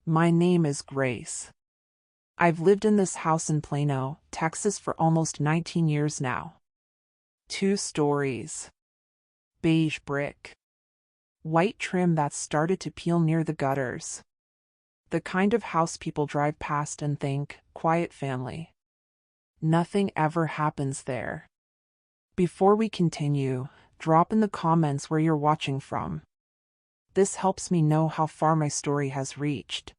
My name is Grace. I've lived in this house in Plano, Texas for almost 19 years now. 2 stories. Beige brick. White trim that's started to peel near the gutters. The kind of house people drive past and think, quiet family. Nothing ever happens there. Before we continue, drop in the comments where you're watching from. This helps me know how far my story has reached.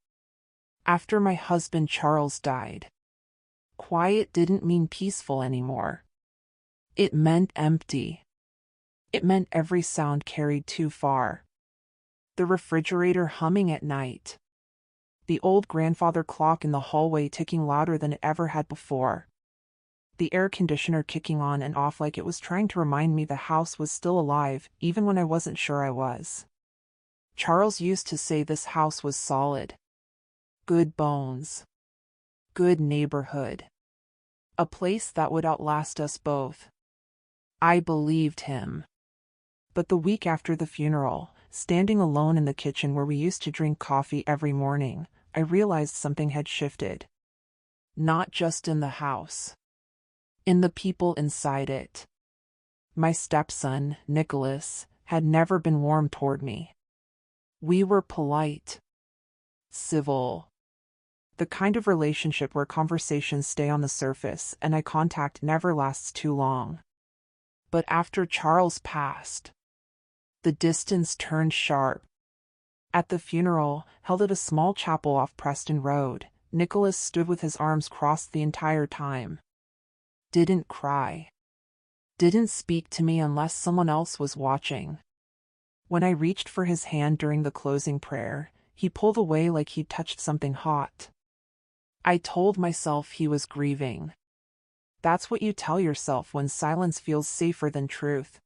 After my husband Charles died, quiet didn't mean peaceful anymore. It meant empty. It meant every sound carried too far. The refrigerator humming at night. The old grandfather clock in the hallway ticking louder than it ever had before. The air conditioner kicking on and off like it was trying to remind me the house was still alive, even when I wasn't sure I was. Charles used to say this house was solid. Good bones. Good neighborhood. A place that would outlast us both. I believed him. But the week after the funeral, standing alone in the kitchen where we used to drink coffee every morning, I realized something had shifted. Not just in the house. In the people inside it. My stepson, Nicholas, had never been warm toward me. We were polite. Civil. The kind of relationship where conversations stay on the surface and eye contact never lasts too long. But after Charles passed, the distance turned sharp. At the funeral, held at a small chapel off Preston Road, Nicholas stood with his arms crossed the entire time. Didn't cry. Didn't speak to me unless someone else was watching. When I reached for his hand during the closing prayer, he pulled away like he'd touched something hot. I told myself he was grieving. That's what you tell yourself when silence feels safer than truth.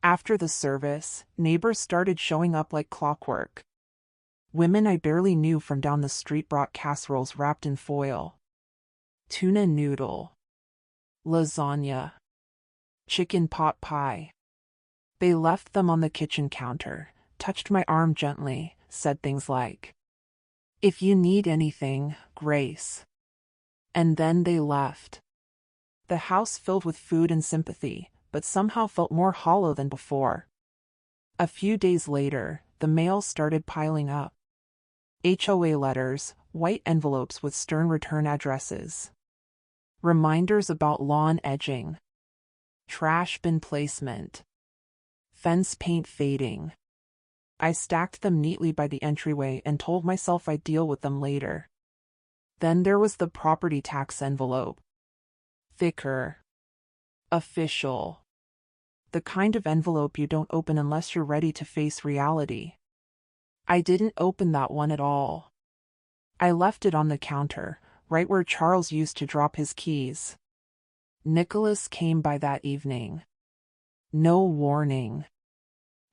After the service, neighbors started showing up like clockwork. Women I barely knew from down the street brought casseroles wrapped in foil. Tuna noodle. Lasagna. Chicken pot pie. They left them on the kitchen counter, touched my arm gently, said things like, "If you need anything, Grace." And then they left. The house filled with food and sympathy, but somehow felt more hollow than before. A few days later, the mail started piling up. HOA letters, white envelopes with stern return addresses. Reminders about lawn edging. Trash bin placement. Fence paint fading. I stacked them neatly by the entryway and told myself I'd deal with them later. Then there was the property tax envelope. Thicker. Official. The kind of envelope you don't open unless you're ready to face reality. I didn't open that one at all. I left it on the counter, right where Charles used to drop his keys. Nicholas came by that evening. No warning.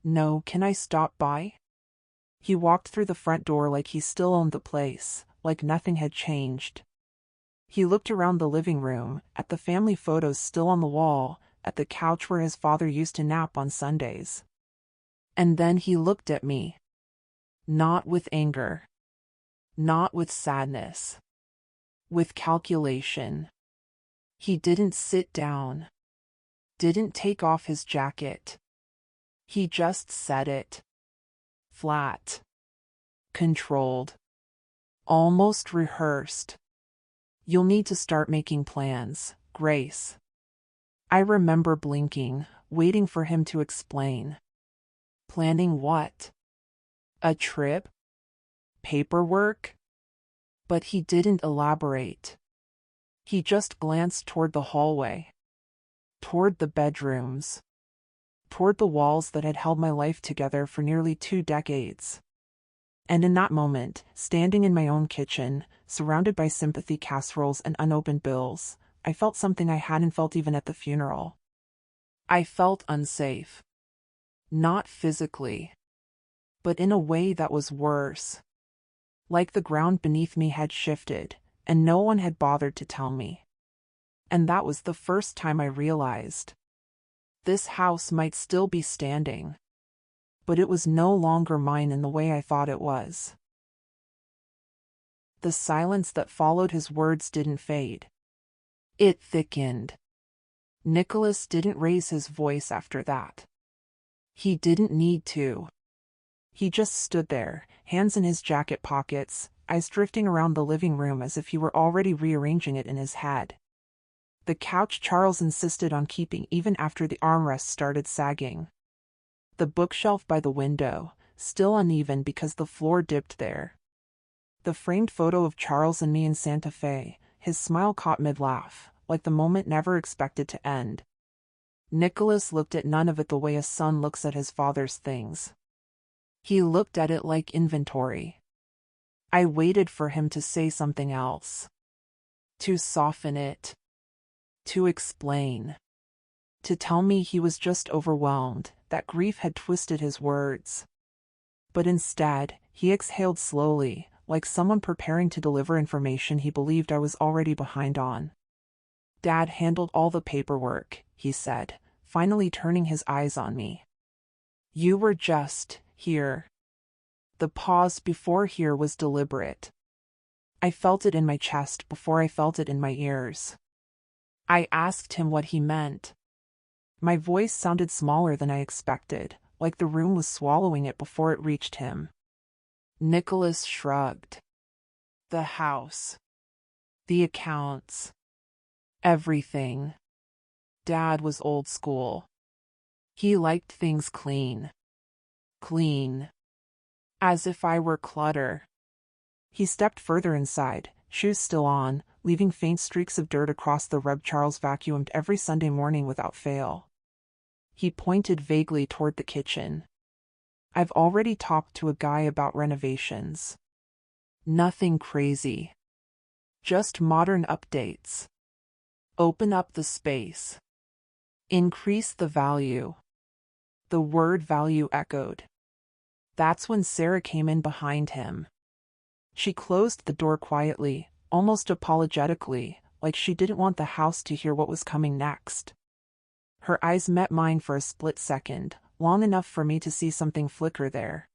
No, "Can I stop by?" He walked through the front door like he still owned the place, like nothing had changed. He looked around the living room, at the family photos still on the wall, at the couch where his father used to nap on Sundays. And then he looked at me. Not with anger. Not with sadness. With calculation. He didn't sit down. Didn't take off his jacket. He just said it. Flat. Controlled. Almost rehearsed. "You'll need to start making plans, Grace." I remember blinking, waiting for him to explain. Planning what? A trip? Paperwork? But he didn't elaborate. He just glanced toward the hallway. Toward the bedrooms. Toward the walls that had held my life together for nearly 2 decades. And in that moment, standing in my own kitchen, surrounded by sympathy casseroles and unopened bills, I felt something I hadn't felt even at the funeral. I felt unsafe. Not physically. But in a way that was worse. Like the ground beneath me had shifted, and no one had bothered to tell me. And that was the first time I realized. This house might still be standing. But it was no longer mine in the way I thought it was. the silence that followed his words didn't fade. It thickened. Nicholas didn't raise his voice after that. He didn't need to. He just stood there, hands in his jacket pockets, eyes drifting around the living room as if he were already rearranging it in his head. The couch Charles insisted on keeping even after the armrests started sagging. The bookshelf by the window, still uneven because the floor dipped there. The framed photo of Charles and me in Santa Fe, his smile caught mid-laugh, like the moment never expected to end. Nicholas looked at none of it the way a son looks at his father's things. He looked at it like inventory. I waited for him to say something else. To soften it. To explain. To tell me he was just overwhelmed, that grief had twisted his words. But instead, he exhaled slowly, like someone preparing to deliver information he believed I was already behind on. Dad handled all the paperwork, he said, finally turning his eyes on me. You were just here. The pause before here was deliberate. I felt it in my chest before I felt it in my ears. I asked him what he meant. My voice sounded smaller than I expected, like the room was swallowing it before it reached him. Nicholas shrugged. The house. The accounts. Everything. Dad was old school. He liked things clean. Clean. As if I were clutter. He stepped further inside, shoes still on, leaving faint streaks of dirt across the rug Charles vacuumed every Sunday morning without fail. He pointed vaguely toward the kitchen. I've already talked to a guy about renovations. Nothing crazy. Just modern updates. Open up the space. Increase the value. The word value echoed. That's when Sarah came in behind him. She closed the door quietly, almost apologetically, like she didn't want the house to hear what was coming next. Her eyes met mine for a split second, long enough for me to see something flicker there.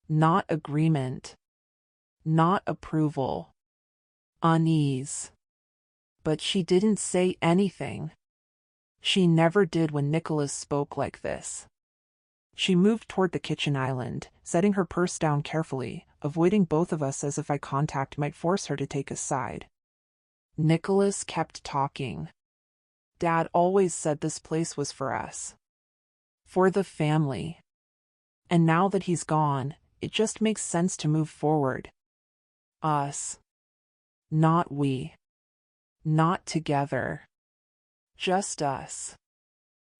Not agreement. Not approval. Unease. But she didn't say anything. She never did when Nicholas spoke like this. She moved toward the kitchen island, setting her purse down carefully, avoiding both of us as if eye contact might force her to take a side. Nicholas kept talking. Dad always said this place was for us. For the family. And now that he's gone, it just makes sense to move forward. Us. Not we. Not together. Just us.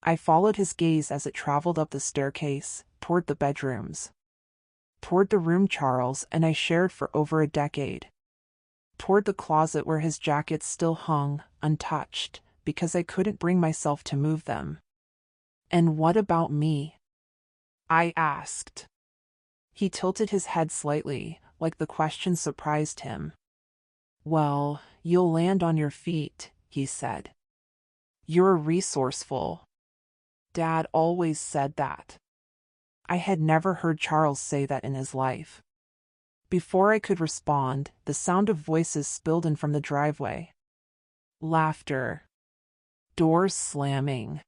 I followed his gaze as it traveled up the staircase, toward the bedrooms. Toward the room Charles and I shared for over a decade. Toward the closet where his jackets still hung, untouched, because I couldn't bring myself to move them. And what about me? I asked. He tilted his head slightly, like the question surprised him. Well, you'll land on your feet, he said. You're resourceful. Dad always said that. I had never heard Charles say that in his life. Before I could respond, the sound of voices spilled in from the driveway. Laughter. Doors slamming.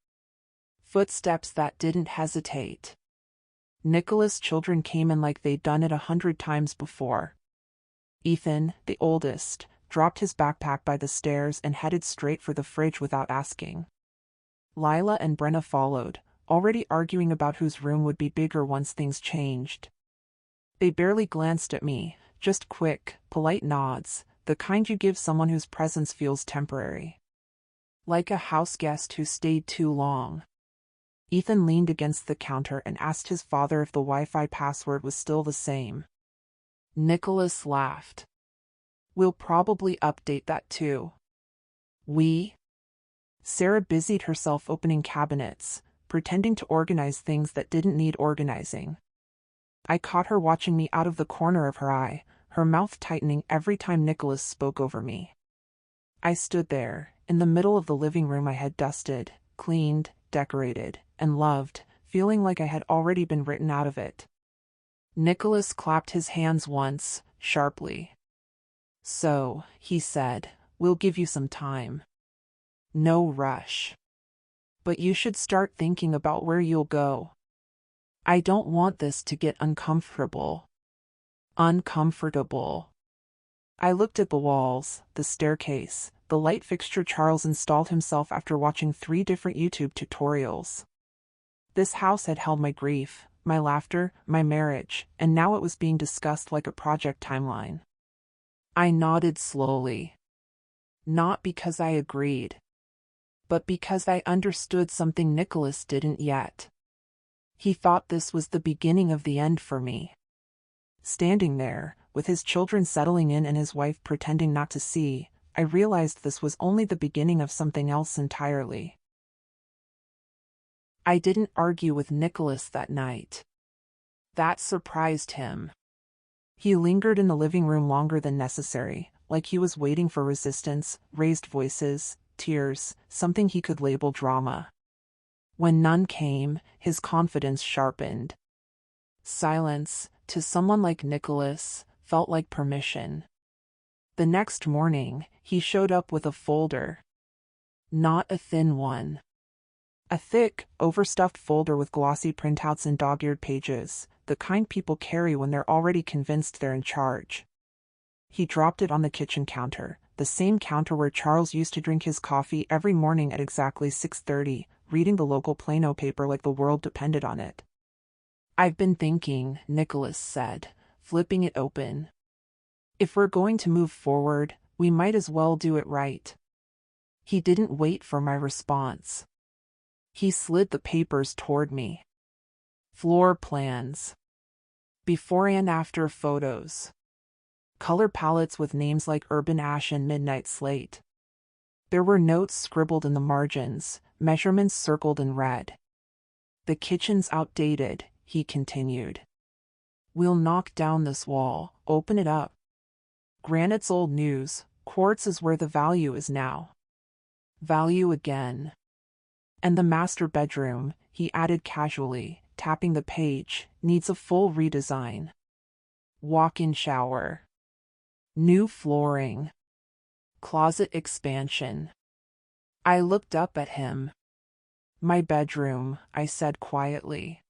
Footsteps that didn't hesitate. Nicholas' children came in like they'd done it 100 times before. Ethan, the oldest, dropped his backpack by the stairs and headed straight for the fridge without asking. Lila and Brenna followed, already arguing about whose room would be bigger once things changed. They barely glanced at me, just quick, polite nods, the kind you give someone whose presence feels temporary. Like a house guest who stayed too long. Ethan leaned against the counter and asked his father if the Wi-Fi password was still the same. Nicholas laughed. We'll probably update that too. We? Sarah busied herself opening cabinets, pretending to organize things that didn't need organizing. I caught her watching me out of the corner of her eye, her mouth tightening every time Nicholas spoke over me. I stood there, in the middle of the living room I had dusted, cleaned, decorated, and loved, feeling like I had already been written out of it. Nicholas clapped his hands once, sharply. So, he said, we'll give you some time. No rush. But you should start thinking about where you'll go. I don't want this to get uncomfortable. Uncomfortable. I looked at the walls, the staircase, the light fixture Charles installed himself after watching 3 different YouTube tutorials. This house had held my grief, my laughter, my marriage, and now it was being discussed like a project timeline. I nodded slowly. Not because I agreed, but because I understood something Nicholas didn't yet. He thought this was the beginning of the end for me. Standing there, with his children settling in and his wife pretending not to see, I realized this was only the beginning of something else entirely. I didn't argue with Nicholas that night. That surprised him. He lingered in the living room longer than necessary, like he was waiting for resistance, raised voices, tears, something he could label drama. When none came, his confidence sharpened. Silence, to someone like Nicholas, felt like permission. The next morning, he showed up with a folder. Not a thin one. A thick, overstuffed folder with glossy printouts and dog-eared pages, the kind people carry when they're already convinced they're in charge. He dropped it on the kitchen counter, the same counter where Charles used to drink his coffee every morning at exactly 6:30, reading the local Plano paper like the world depended on it. I've been thinking, Nicholas said, flipping it open. If we're going to move forward, we might as well do it right. He didn't wait for my response. He slid the papers toward me. Floor plans. Before and after photos. Color palettes with names like Urban Ash and Midnight Slate. There were notes scribbled in the margins, measurements circled in red. The kitchen's outdated, he continued. We'll knock down this wall, open it up. Granite's old news, quartz is where the value is now. Value again. And the master bedroom, he added casually, tapping the page, needs a full redesign. Walk-in shower. New flooring. Closet expansion. I looked up at him. My bedroom, I said quietly.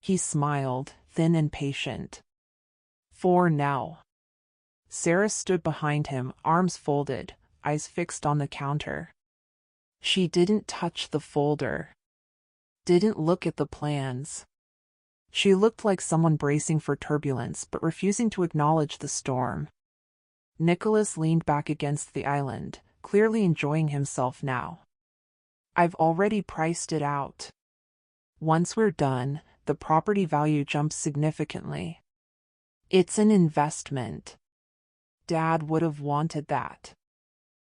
He smiled, thin and patient. For now. Sarah stood behind him, arms folded, eyes fixed on the counter. She didn't touch the folder. Didn't look at the plans. She looked like someone bracing for turbulence but refusing to acknowledge the storm. Nicholas leaned back against the island, clearly enjoying himself now. I've already priced it out. Once we're done, the property value jumps significantly. It's an investment. Dad would have wanted that.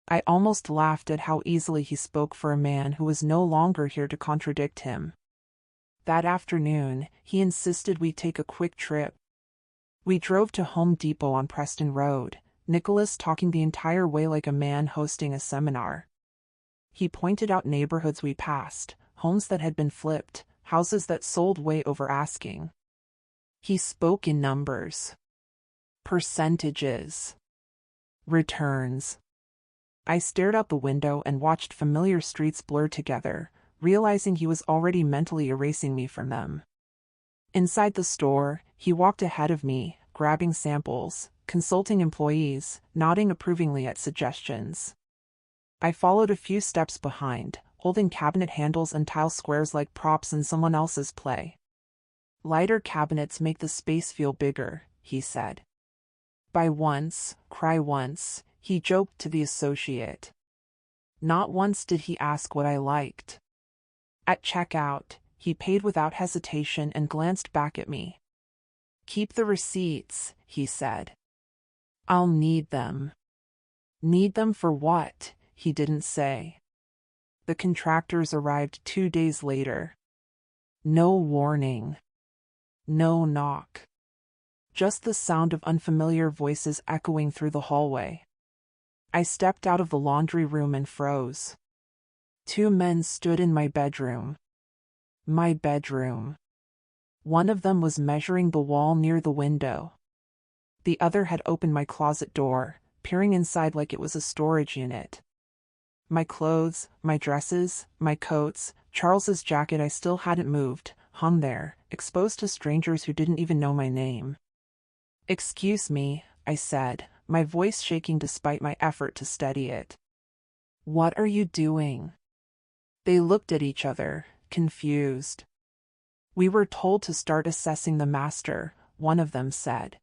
I almost laughed at how easily he spoke for a man who was no longer here to contradict him. That afternoon, he insisted we take a quick trip. We drove to Home Depot on Preston Road, Nicholas talking the entire way like a man hosting a seminar. He pointed out neighborhoods we passed, homes that had been flipped, houses that sold way over asking. He spoke in numbers. Percentages. Returns. I stared out the window and watched familiar streets blur together, realizing he was already mentally erasing me from them. Inside the store, he walked ahead of me, grabbing samples, consulting employees, nodding approvingly at suggestions. I followed a few steps behind, holding cabinet handles and tile squares like props in someone else's play. Lighter cabinets make the space feel bigger, he said. Buy once, cry once, he joked to the associate. Not once did he ask what I liked. At checkout, he paid without hesitation and glanced back at me. Keep the receipts, he said. I'll need them. Need them for what? He didn't say. The contractors arrived 2 days later. No warning. No knock. Just the sound of unfamiliar voices echoing through the hallway. I stepped out of the laundry room and froze. 2 men stood in my bedroom. My bedroom. One of them was measuring the wall near the window. The other had opened my closet door, peering inside like it was a storage unit. My clothes, my dresses, my coats, Charles's jacket I still hadn't moved, hung there, exposed to strangers who didn't even know my name. "Excuse me," I said, my voice shaking despite my effort to steady it. "What are you doing?" They looked at each other, confused. "We were told to start assessing the master," one of them said.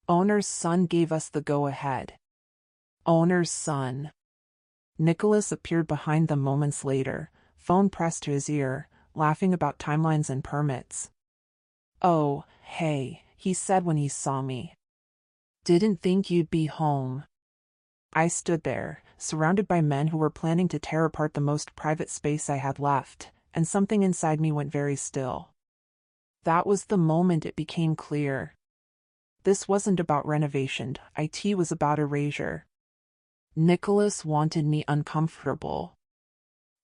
"Owner's son gave us the go-ahead." Owner's son. Nicholas appeared behind them moments later, phone pressed to his ear, laughing about timelines and permits. "Oh, hey," he said when he saw me. "Didn't think you'd be home." I stood there, surrounded by men who were planning to tear apart the most private space I had left, and something inside me went very still. That was the moment it became clear. This wasn't about renovation, it was about erasure. Nicholas wanted me uncomfortable.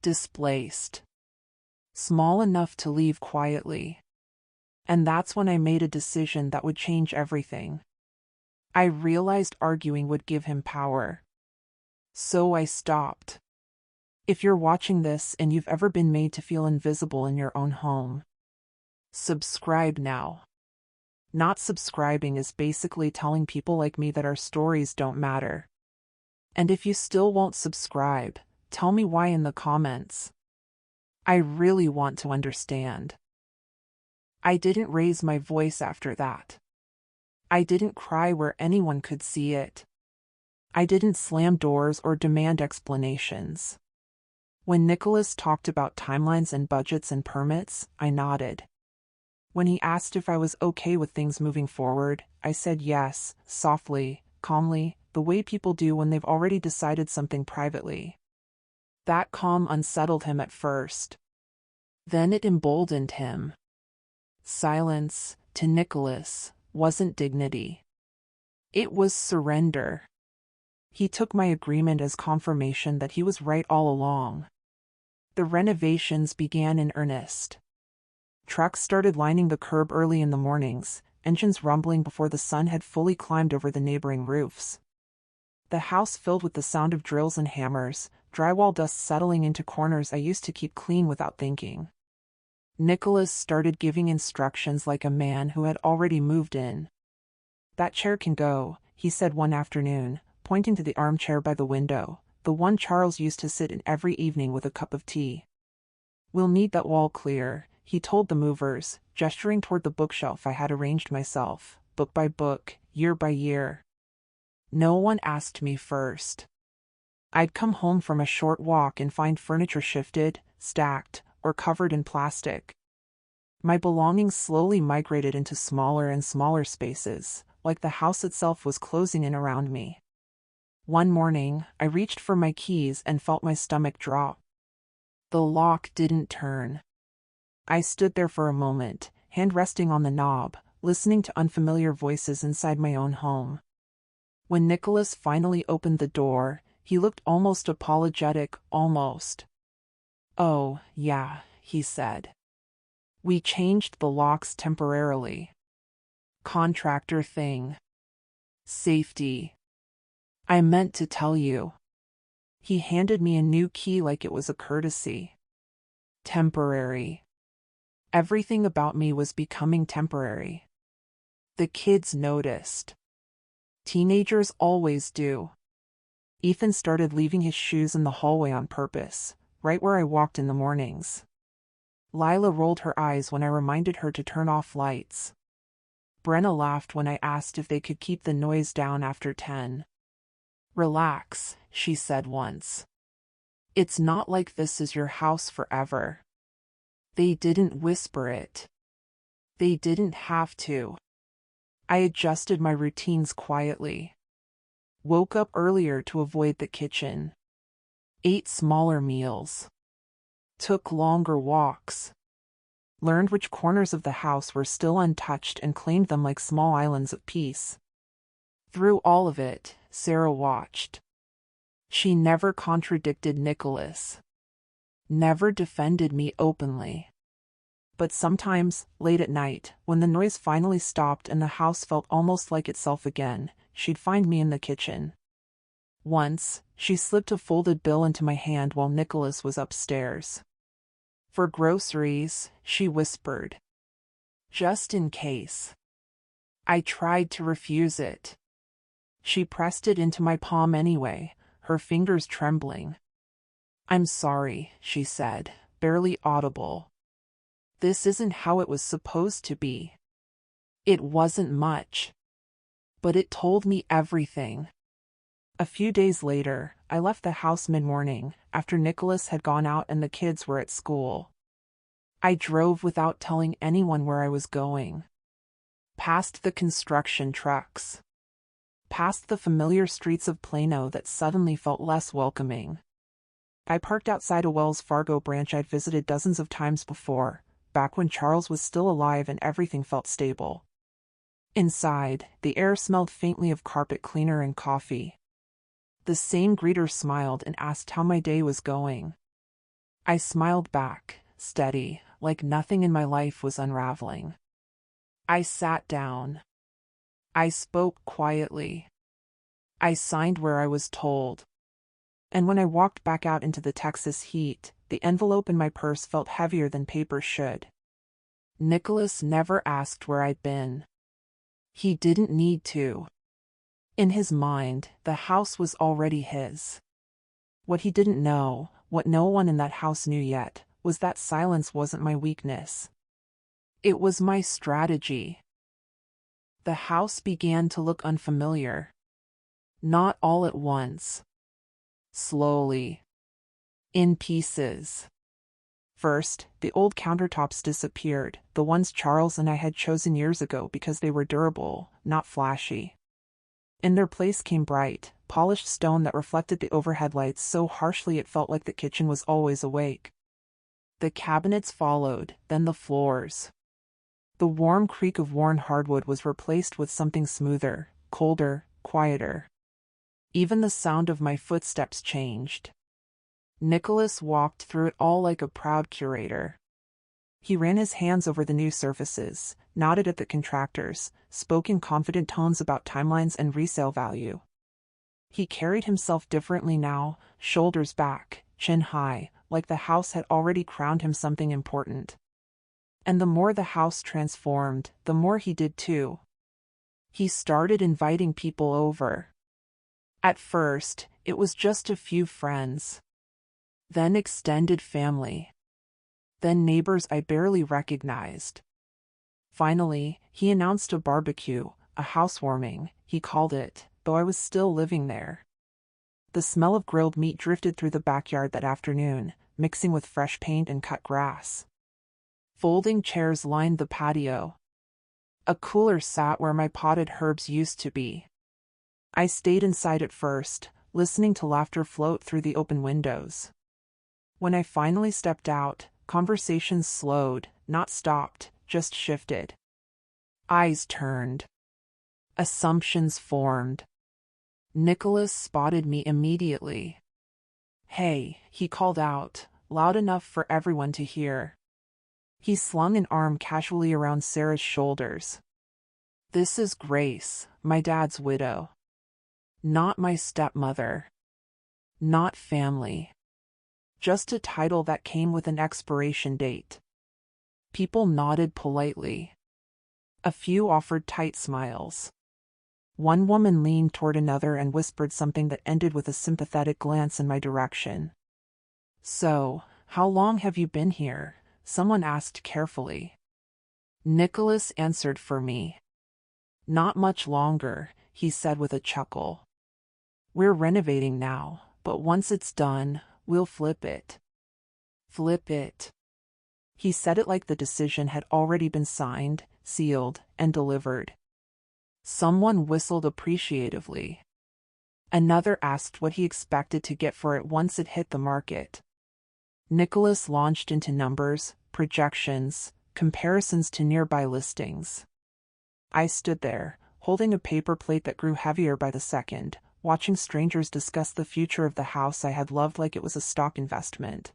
Displaced. Small enough to leave quietly. And that's when I made a decision that would change everything. I realized arguing would give him power. So I stopped. If you're watching this and you've ever been made to feel invisible in your own home, subscribe now. Not subscribing is basically telling people like me that our stories don't matter. And if you still won't subscribe, tell me why in the comments. I really want to understand. I didn't raise my voice after that. I didn't cry where anyone could see it. I didn't slam doors or demand explanations. When Nicholas talked about timelines and budgets and permits, I nodded. When he asked if I was okay with things moving forward, I said yes, softly, calmly, the way people do when they've already decided something privately. That calm unsettled him at first. Then it emboldened him. Silence, to Nicholas, wasn't dignity. It was surrender. He took my agreement as confirmation that he was right all along. The renovations began in earnest. Trucks started lining the curb early in the mornings, engines rumbling before the sun had fully climbed over the neighboring roofs. The house filled with the sound of drills and hammers, drywall dust settling into corners I used to keep clean without thinking. Nicholas started giving instructions like a man who had already moved in. "That chair can go," he said one afternoon, pointing to the armchair by the window, the one Charles used to sit in every evening with a cup of tea. "We'll need that wall clear," he told the movers, gesturing toward the bookshelf I had arranged myself, book by book, year by year. No one asked me first. I'd come home from a short walk and find furniture shifted, stacked, or covered in plastic. My belongings slowly migrated into smaller and smaller spaces, like the house itself was closing in around me. One morning, I reached for my keys and felt my stomach drop. The lock didn't turn. I stood there for a moment, hand resting on the knob, listening to unfamiliar voices inside my own home. When Nicholas finally opened the door, he looked almost apologetic, almost. "Oh, yeah," he said. "We changed the locks temporarily. Contractor thing. Safety. I meant to tell you." He handed me a new key like it was a courtesy. Temporary. Everything about me was becoming temporary. The kids noticed. Teenagers always do. Ethan started leaving his shoes in the hallway on purpose, right where I walked in the mornings. Lila rolled her eyes when I reminded her to turn off lights. Brenna laughed when I asked if they could keep the noise down after 10. "Relax," she said once. "It's not like this is your house forever." They didn't whisper it. They didn't have to. I adjusted my routines quietly. Woke up earlier to avoid the kitchen. Ate smaller meals. Took longer walks. Learned which corners of the house were still untouched and claimed them like small islands of peace. Through all of it, Sarah watched. She never contradicted Nicholas. Never defended me openly. But sometimes, late at night, when the noise finally stopped and the house felt almost like itself again, she'd find me in the kitchen, Once, she slipped a folded bill into my hand while Nicholas was upstairs. "For groceries," she whispered. "Just in case." I tried to refuse it. She pressed it into my palm anyway, her fingers trembling. "I'm sorry," she said, barely audible. "This isn't how it was supposed to be." It wasn't much, but it told me everything. A few days later, I left the house mid-morning, after Nicholas had gone out and the kids were at school. I drove without telling anyone where I was going. Past the construction trucks. Past the familiar streets of Plano that suddenly felt less welcoming. I parked outside a Wells Fargo branch I'd visited dozens of times before, back when Charles was still alive and everything felt stable. Inside, the air smelled faintly of carpet cleaner and coffee. The same greeter smiled and asked how my day was going. I smiled back, steady, like nothing in my life was unraveling. I sat down. I spoke quietly. I signed where I was told. And when I walked back out into the Texas heat, the envelope in my purse felt heavier than paper should. Nicholas never asked where I'd been. He didn't need to. In his mind, the house was already his. What he didn't know, what no one in that house knew yet, was that silence wasn't my weakness. It was my strategy. The house began to look unfamiliar. Not all at once. Slowly. In pieces. First, the old countertops disappeared, the ones Charles and I had chosen years ago because they were durable, not flashy. In their place came bright, polished stone that reflected the overhead lights so harshly it felt like the kitchen was always awake. The cabinets followed, then the floors. The warm creak of worn hardwood was replaced with something smoother, colder, quieter. Even the sound of my footsteps changed. Nicholas walked through it all like a proud curator. He ran his hands over the new surfaces, nodded at the contractors, spoke in confident tones about timelines and resale value. He carried himself differently now, shoulders back, chin high, like the house had already crowned him something important. And the more the house transformed, the more he did too. He started inviting people over. At first, it was just a few friends. Then extended family. Then neighbors I barely recognized. Finally, he announced a barbecue, a housewarming, he called it, though I was still living there. The smell of grilled meat drifted through the backyard that afternoon, mixing with fresh paint and cut grass. Folding chairs lined the patio. A cooler sat where my potted herbs used to be. I stayed inside at first, listening to laughter float through the open windows. When I finally stepped out, conversations slowed, not stopped, just shifted. Eyes turned. Assumptions formed. Nicholas spotted me immediately. "Hey," he called out, loud enough for everyone to hear. He slung an arm casually around Sarah's shoulders. "This is Grace, my dad's widow. Not my stepmother. Not family. Just a title that came with an expiration date." People nodded politely. A few offered tight smiles. One woman leaned toward another and whispered something that ended with a sympathetic glance in my direction. "So, how long have you been here?" someone asked carefully. Nicholas answered for me. "Not much longer," he said with a chuckle. "We're renovating now, but once it's done, we'll flip it." Flip it. He said it like the decision had already been signed, sealed, and delivered. Someone whistled appreciatively. Another asked what he expected to get for it once it hit the market. Nicholas launched into numbers, projections, comparisons to nearby listings. I stood there, holding a paper plate that grew heavier by the second, watching strangers discuss the future of the house I had loved like it was a stock investment.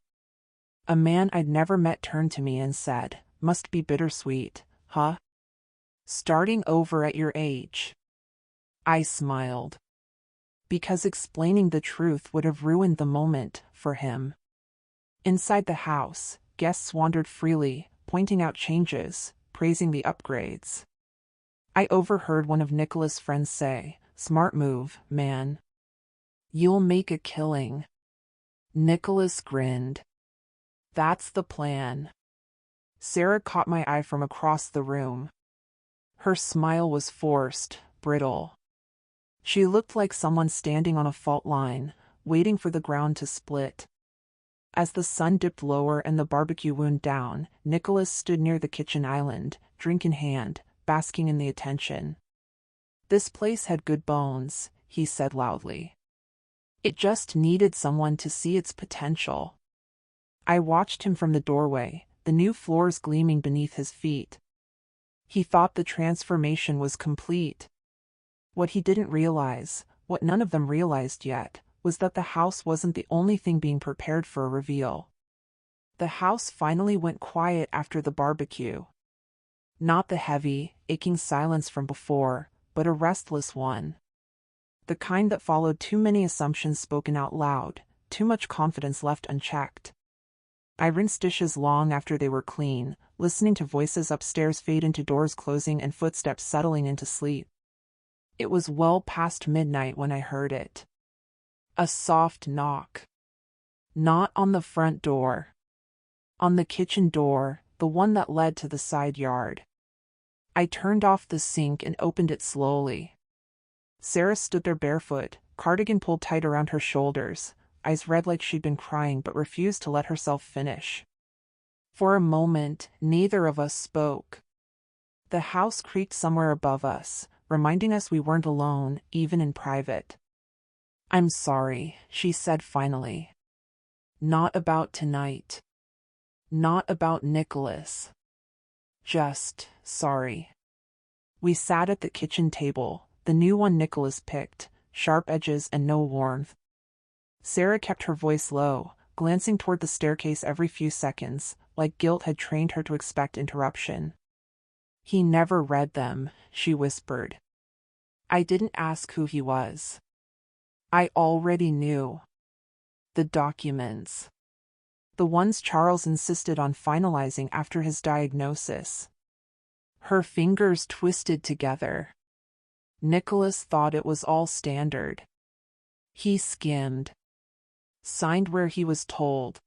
A man I'd never met turned to me and said, "Must be bittersweet, huh? Starting over at your age." I smiled. because explaining the truth would have ruined the moment for him. Inside the house, guests wandered freely, pointing out changes, praising the upgrades. I overheard one of Nicholas' friends say, "Smart move, man. You'll make a killing." Nicholas grinned. "That's the plan." Sarah caught my eye from across the room. Her smile was forced, brittle. She looked like someone standing on a fault line, waiting for the ground to split. As the sun dipped lower and the barbecue wound down, Nicholas stood near the kitchen island, drink in hand, basking in the attention. "This place had good bones," he said loudly. "It just needed someone to see its potential." I watched him from the doorway, the new floors gleaming beneath his feet. He thought the transformation was complete. What he didn't realize, what none of them realized yet, was that the house wasn't the only thing being prepared for a reveal. The house finally went quiet after the barbecue. Not the heavy, aching silence from before, but a restless one. The kind that followed too many assumptions spoken out loud, too much confidence left unchecked. I rinsed dishes long after they were clean, listening to voices upstairs fade into doors closing and footsteps settling into sleep. It was well past midnight when I heard it. A soft knock. Not on the front door. On the kitchen door, the one that led to the side yard. I turned off the sink and opened it slowly. Sarah stood there barefoot, cardigan pulled tight around her shoulders, eyes red like she'd been crying but refused to let herself finish. For a moment, neither of us spoke. The house creaked somewhere above us, reminding us we weren't alone, even in private. "I'm sorry," she said finally. "Not about tonight. Not about Nicholas. Just sorry." We sat at the kitchen table, the new one Nicholas picked, sharp edges and no warmth. Sarah kept her voice low, glancing toward the staircase every few seconds, like guilt had trained her to expect interruption. "He never read them," she whispered. "I didn't ask who he was. I already knew. The documents. The ones Charles insisted on finalizing after his diagnosis." Her fingers twisted together. Nicholas thought it was all standard. He skimmed. Signed where he was told.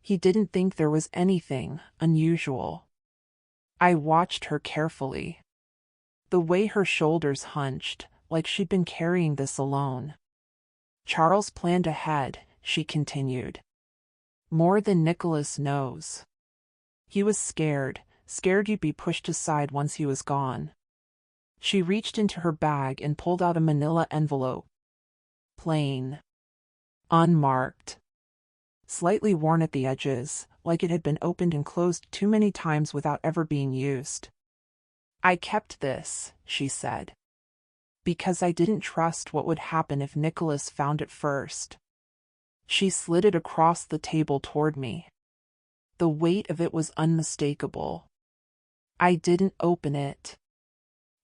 He didn't think there was anything unusual. I watched her carefully. The way her shoulders hunched, like she'd been carrying this alone. "Charles planned ahead," she continued. "More than Nicholas knows. He was scared you'd be pushed aside once he was gone." She reached into her bag and pulled out a manila envelope. Plain. Unmarked. Slightly worn at the edges, like it had been opened and closed too many times without ever being used. "I kept this," she said, "because I didn't trust what would happen if Nicholas found it first." She slid it across the table toward me. The weight of it was unmistakable. I didn't open it.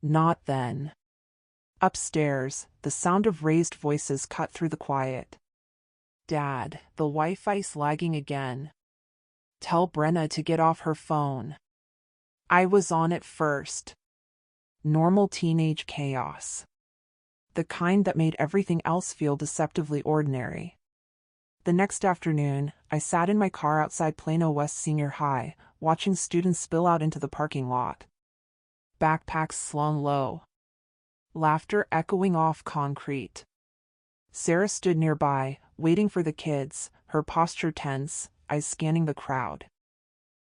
Not then. Upstairs, the sound of raised voices cut through the quiet. "Dad, the Wi-Fi's lagging again. Tell Brenna to get off her phone." I was on it first. Normal teenage chaos. The kind that made everything else feel deceptively ordinary. The next afternoon, I sat in my car outside Plano West Senior High, watching students spill out into the parking lot. Backpacks slung low. Laughter echoing off concrete. Sarah stood nearby, waiting for the kids, her posture tense, eyes scanning the crowd.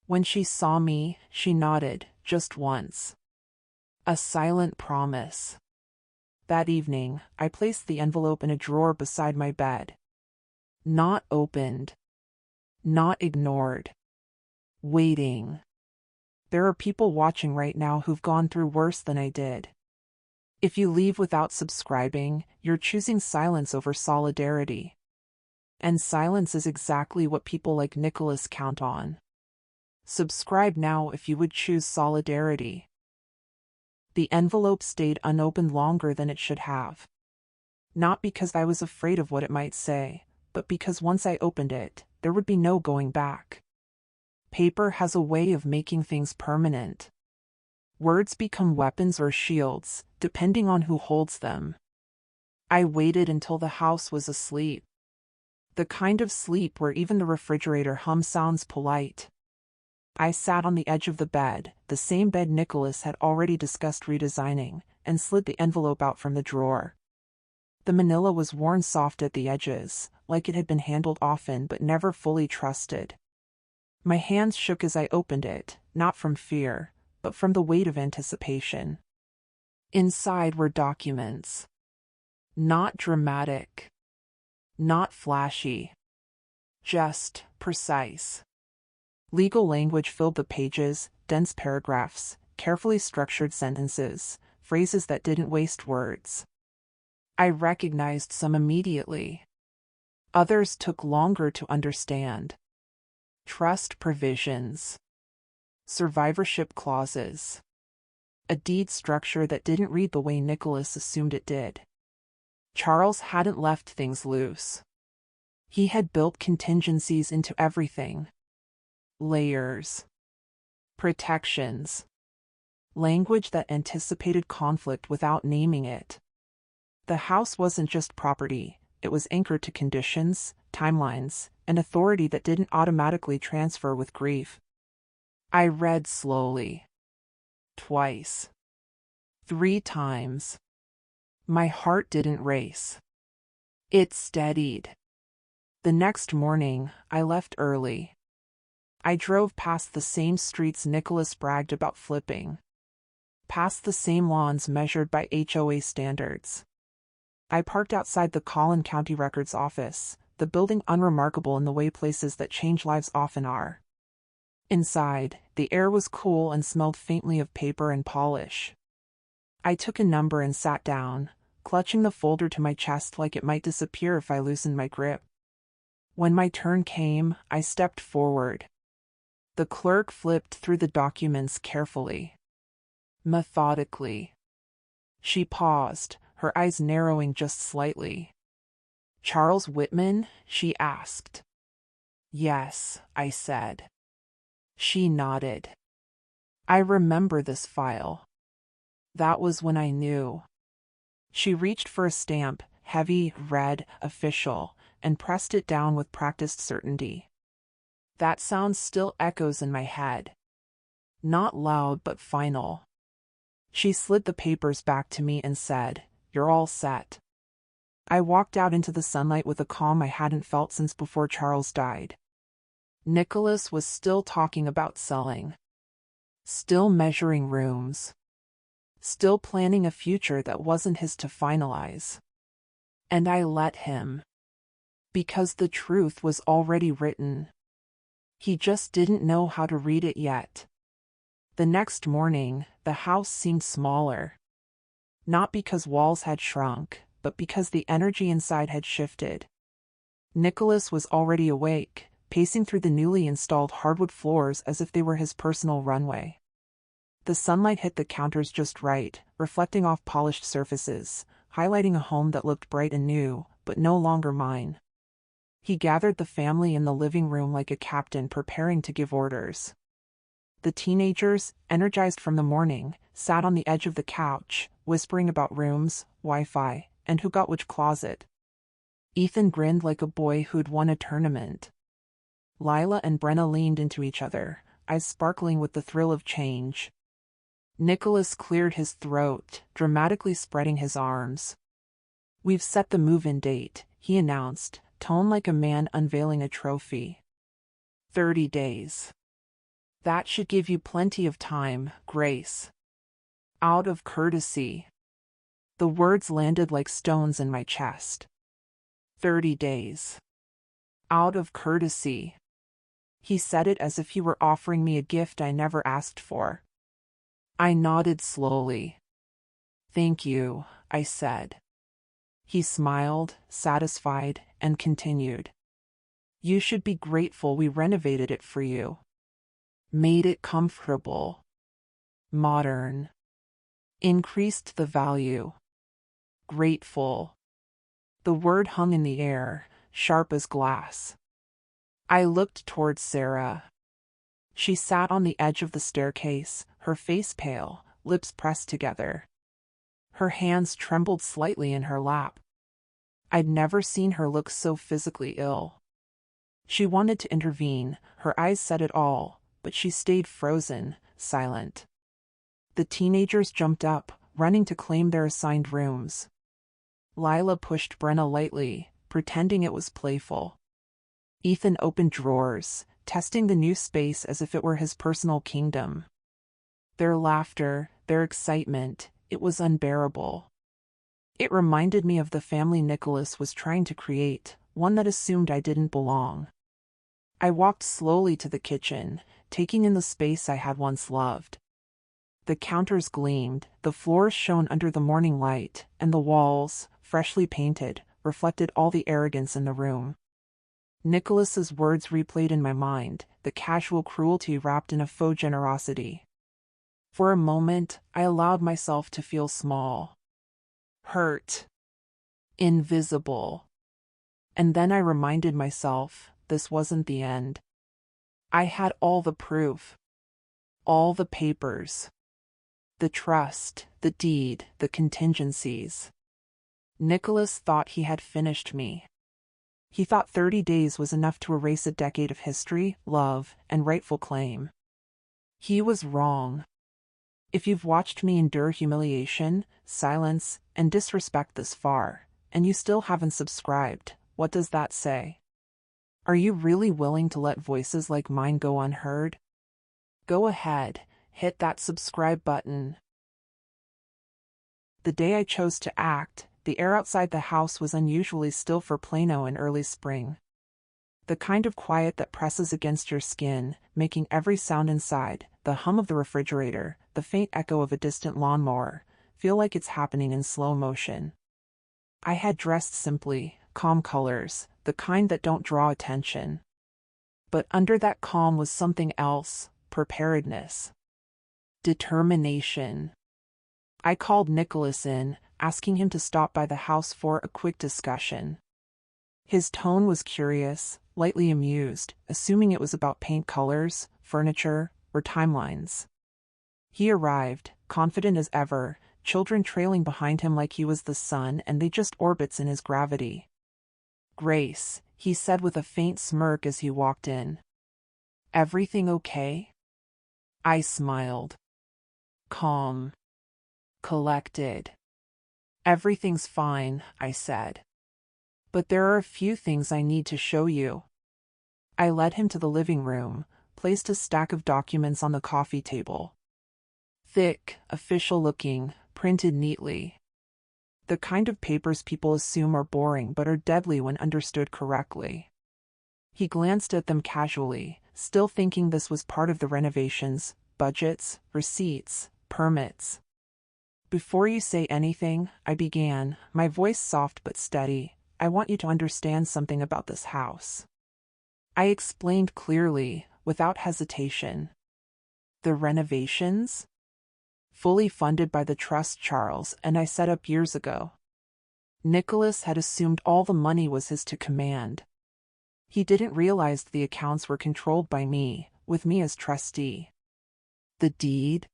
When she saw me, she nodded, just once. A silent promise. That evening, I placed the envelope in a drawer beside my bed. Not opened. Not ignored. Waiting. There are people watching right now who've gone through worse than I did. If you leave without subscribing, you're choosing silence over solidarity. And silence is exactly what people like Nicholas count on. Subscribe now if you would choose solidarity. The envelope stayed unopened longer than it should have. Not because I was afraid of what it might say, but because once I opened it, there would be no going back. Paper has a way of making things permanent. Words become weapons or shields, depending on who holds them. I waited until the house was asleep. The kind of sleep where even the refrigerator hum sounds polite. I sat on the edge of the bed, the same bed Nicholas had already discussed redesigning, and slid the envelope out from the drawer. The manila was worn soft at the edges, like it had been handled often but never fully trusted. My hands shook as I opened it, not from fear, but from the weight of anticipation. Inside were documents. Not dramatic. Not flashy. Just precise. Legal language filled the pages, dense paragraphs, carefully structured sentences, phrases that didn't waste words. I recognized some immediately. Others took longer to understand. Trust provisions. Survivorship clauses. A deed structure that didn't read the way Nicholas assumed it did. Charles hadn't left things loose. He had built contingencies into everything. Layers. Protections. Language that anticipated conflict without naming it. The house wasn't just property, it was anchored to conditions, timelines, and authority that didn't automatically transfer with grief. I read slowly. Twice. 3 times. My heart didn't race. It steadied. The next morning, I left early. I drove past the same streets Nicholas bragged about flipping. Past the same lawns measured by HOA standards. I parked outside the Collin County Records office, the building unremarkable in the way places that change lives often are. Inside, the air was cool and smelled faintly of paper and polish. I took a number and sat down, clutching the folder to my chest like it might disappear if I loosened my grip. When my turn came, I stepped forward. The clerk flipped through the documents carefully. Methodically. She paused, her eyes narrowing just slightly. "Charles Whitman?" she asked. "Yes," I said. She nodded. "I remember this file." That was when I knew. She reached for a stamp, heavy, red, official, and pressed it down with practiced certainty. That sound still echoes in my head. Not loud but final. She slid the papers back to me and said, "You're all set." I walked out into the sunlight with a calm I hadn't felt since before Charles died. Nicholas was still talking about selling. Still measuring rooms. Still planning a future that wasn't his to finalize. And I let him. Because the truth was already written. He just didn't know how to read it yet. The next morning, the house seemed smaller. Not because walls had shrunk, but because the energy inside had shifted. Nicholas was already awake, pacing through the newly installed hardwood floors as if they were his personal runway. The sunlight hit the counters just right, reflecting off polished surfaces, highlighting a home that looked bright and new, but no longer mine. He gathered the family in the living room like a captain preparing to give orders. The teenagers, energized from the morning, sat on the edge of the couch, whispering about rooms, Wi-Fi, and who got which closet. Ethan grinned like a boy who'd won a tournament. Lila and Brenna leaned into each other, eyes sparkling with the thrill of change. Nicholas cleared his throat, dramatically spreading his arms. "We've set the move-in date," he announced, tone like a man unveiling a trophy. 30 days. That should give you plenty of time, Grace. Out of courtesy. The words landed like stones in my chest. 30 days. Out of courtesy. He said it as if he were offering me a gift I never asked for. I nodded slowly. "Thank you," I said. He smiled, satisfied, and continued. "You should be grateful we renovated it for you. Made it comfortable. Modern. Increased the value. Grateful." The word hung in the air, sharp as glass. I looked towards Sarah. She sat on the edge of the staircase, her face pale, lips pressed together. Her hands trembled slightly in her lap. I'd never seen her look so physically ill. She wanted to intervene, her eyes said it all, but she stayed frozen, silent. The teenagers jumped up, running to claim their assigned rooms. Lila pushed Brenna lightly, pretending it was playful. Ethan opened drawers, testing the new space as if it were his personal kingdom. Their laughter, their excitement, it was unbearable. It reminded me of the family Nicholas was trying to create, one that assumed I didn't belong. I walked slowly to the kitchen, taking in the space I had once loved. The counters gleamed, the floors shone under the morning light, and the walls, freshly painted, reflected all the arrogance in the room. Nicholas's words replayed in my mind, the casual cruelty wrapped in a faux generosity. For a moment, I allowed myself to feel small. Hurt. Invisible. And then I reminded myself, this wasn't the end. I had all the proof. All the papers. The trust, the deed, the contingencies. Nicholas thought he had finished me. He thought 30 days was enough to erase a decade of history, love, and rightful claim. He was wrong. If you've watched me endure humiliation, silence, and disrespect this far, and you still haven't subscribed, what does that say? Are you really willing to let voices like mine go unheard? Go ahead, hit that subscribe button. The day I chose to act, the air outside the house was unusually still for Plano in early spring. The kind of quiet that presses against your skin, making every sound inside, the hum of the refrigerator, the faint echo of a distant lawnmower, feel like it's happening in slow motion. I had dressed simply, calm colors, the kind that don't draw attention. But under that calm was something else, preparedness. Determination. I called Nicholas in, asking him to stop by the house for a quick discussion. His tone was curious, lightly amused, assuming it was about paint colors, furniture, or timelines. He arrived, confident as ever, children trailing behind him like he was the sun and they just orbits in his gravity. "Grace," he said with a faint smirk as he walked in. "Everything okay?" I smiled. Calm. Collected. "Everything's fine," I said. "But there are a few things I need to show you." I led him to the living room, placed a stack of documents on the coffee table. Thick, official-looking, printed neatly. The kind of papers people assume are boring but are deadly when understood correctly. He glanced at them casually, still thinking this was part of the renovations, budgets, receipts, permits. "Before you say anything," I began, my voice soft but steady, "I want you to understand something about this house." I explained clearly, without hesitation. The renovations? Fully funded by the trust Charles and I set up years ago. Nicholas had assumed all the money was his to command. He didn't realize the accounts were controlled by me, with me as trustee. The deed?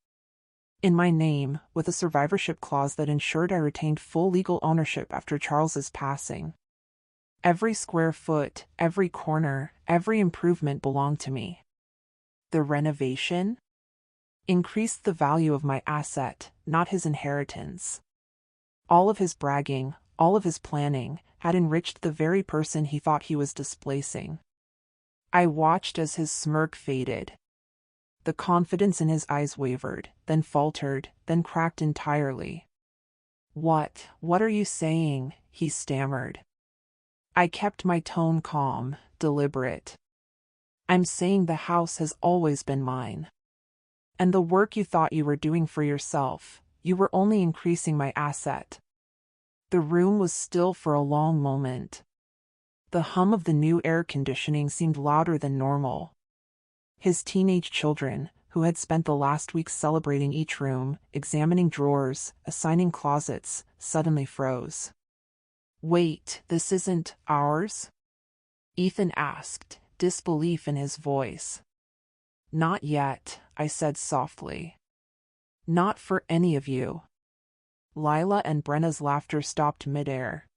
In my name, with a survivorship clause that ensured I retained full legal ownership after Charles's passing. Every square foot, every corner, every improvement belonged to me. The renovation? Increased the value of my asset, not his inheritance. All of his bragging, all of his planning, had enriched the very person he thought he was displacing. I watched as his smirk faded. The confidence in his eyes wavered, then faltered, then cracked entirely. What are you saying?" he stammered. I kept my tone calm, deliberate. "I'm saying the house has always been mine. And the work you thought you were doing for yourself, you were only increasing my asset." The room was still for a long moment. The hum of the new air conditioning seemed louder than normal. His teenage children, who had spent the last week celebrating each room, examining drawers, assigning closets, suddenly froze. Wait, this isn't ours? Ethan asked, disbelief in his voice. Not yet, I said softly. Not for any of you. Lila and Brenna's laughter stopped midair.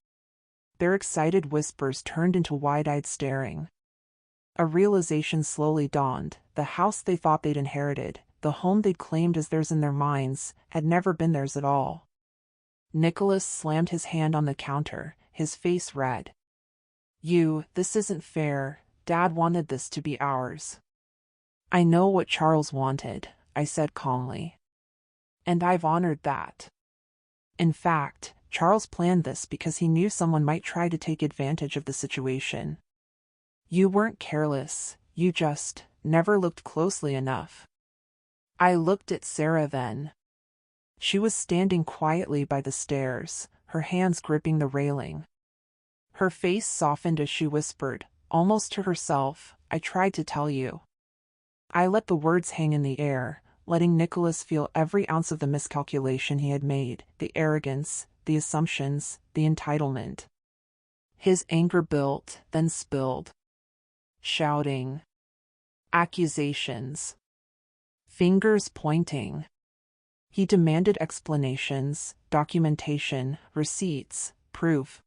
Their excited whispers turned into wide-eyed staring. A realization slowly dawned. The house they thought they'd inherited, the home they'd claimed as theirs in their minds, had never been theirs at all. Nicholas slammed his hand on the counter, his face red. This isn't fair. Dad wanted this to be ours. I know what Charles wanted, I said calmly. And I've honored that. In fact, Charles planned this because he knew someone might try to take advantage of the situation. You weren't careless, you just never looked closely enough. I looked at Sarah then. She was standing quietly by the stairs, her hands gripping the railing. Her face softened as she whispered, almost to herself, I tried to tell you. I let the words hang in the air, letting Nicholas feel every ounce of the miscalculation he had made, the arrogance, the assumptions, the entitlement. His anger built, then spilled. Shouting. Accusations. Fingers pointing. He demanded explanations, documentation, receipts, proof.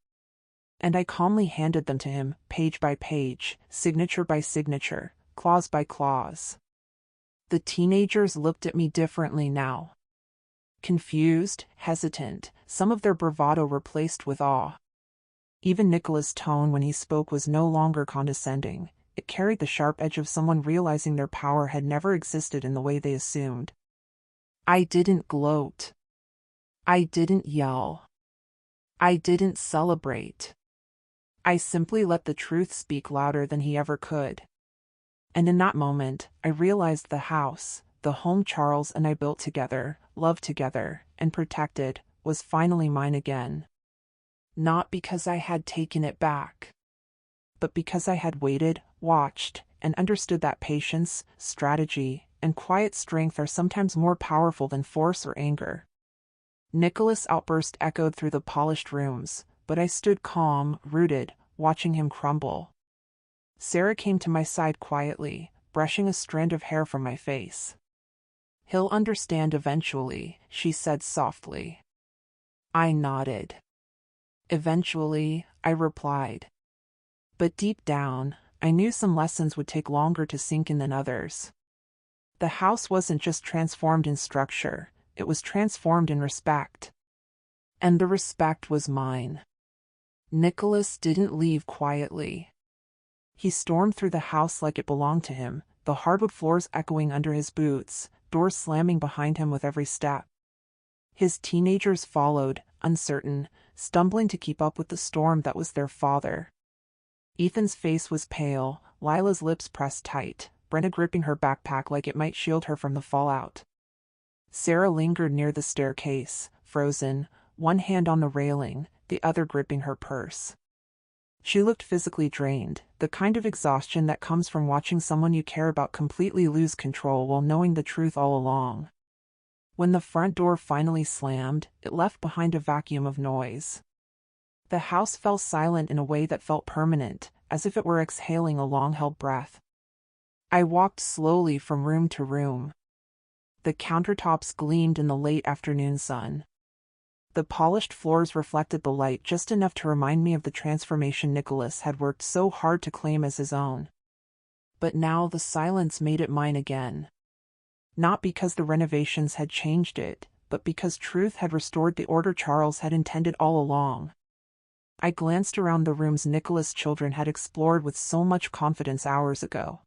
And I calmly handed them to him, page by page, signature by signature, clause by clause. The teenagers looked at me differently now. Confused, hesitant, some of their bravado replaced with awe. Even Nicholas' tone when he spoke was no longer condescending. It carried the sharp edge of someone realizing their power had never existed in the way they assumed. I didn't gloat. I didn't yell. I didn't celebrate. I simply let the truth speak louder than he ever could. And in that moment, I realized the house, the home Charles and I built together, loved together, and protected, was finally mine again. Not because I had taken it back, but because I had waited, watched, and understood that patience, strategy, and quiet strength are sometimes more powerful than force or anger. Nicholas' outburst echoed through the polished rooms, but I stood calm, rooted, watching him crumble. Sarah came to my side quietly, brushing a strand of hair from my face. He'll understand eventually, she said softly. I nodded. Eventually, I replied. But deep down, I knew some lessons would take longer to sink in than others. The house wasn't just transformed in structure, it was transformed in respect. And the respect was mine. Nicholas didn't leave quietly. He stormed through the house like it belonged to him, the hardwood floors echoing under his boots, doors slamming behind him with every step. His teenagers followed, uncertain, stumbling to keep up with the storm that was their father. Ethan's face was pale, Lila's lips pressed tight, Brenna gripping her backpack like it might shield her from the fallout. Sarah lingered near the staircase, frozen, one hand on the railing, the other gripping her purse. She looked physically drained, the kind of exhaustion that comes from watching someone you care about completely lose control while knowing the truth all along. When the front door finally slammed, it left behind a vacuum of noise. The house fell silent in a way that felt permanent, as if it were exhaling a long-held breath. I walked slowly from room to room. The countertops gleamed in the late afternoon sun. The polished floors reflected the light just enough to remind me of the transformation Nicholas had worked so hard to claim as his own. But now the silence made it mine again. Not because the renovations had changed it, but because truth had restored the order Charles had intended all along. I glanced around the rooms Nicholas' children had explored with so much confidence hours ago.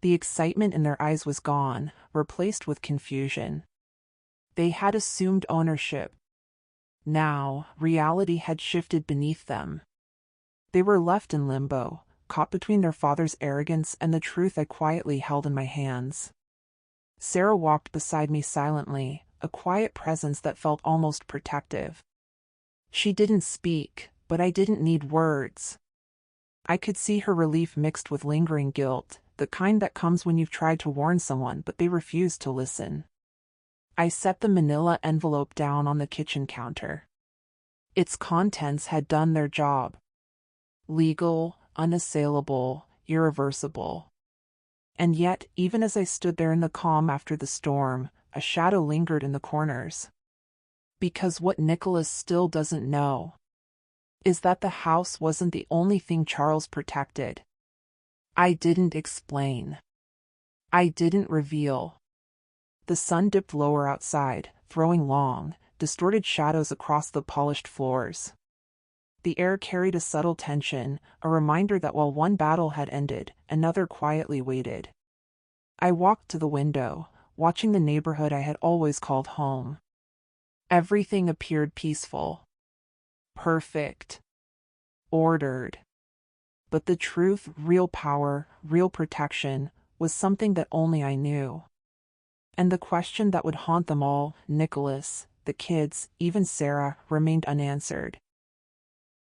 The excitement in their eyes was gone, replaced with confusion. They had assumed ownership. Now, reality had shifted beneath them. They were left in limbo, caught between their father's arrogance and the truth I quietly held in my hands. Sarah walked beside me silently, a quiet presence that felt almost protective. She didn't speak, but I didn't need words. I could see her relief mixed with lingering guilt, the kind that comes when you've tried to warn someone but they refuse to listen. I set the manila envelope down on the kitchen counter. Its contents had done their job. Legal, unassailable, irreversible. And yet, even as I stood there in the calm after the storm, a shadow lingered in the corners. Because what Nicholas still doesn't know is that the house wasn't the only thing Charles protected. I didn't explain. I didn't reveal. The sun dipped lower outside, throwing long, distorted shadows across the polished floors. The air carried a subtle tension, a reminder that while one battle had ended, another quietly waited. I walked to the window, watching the neighborhood I had always called home. Everything appeared peaceful, perfect, ordered. But the truth, real power, real protection, was something that only I knew. And the question that would haunt them all, Nicholas, the kids, even Sarah, remained unanswered.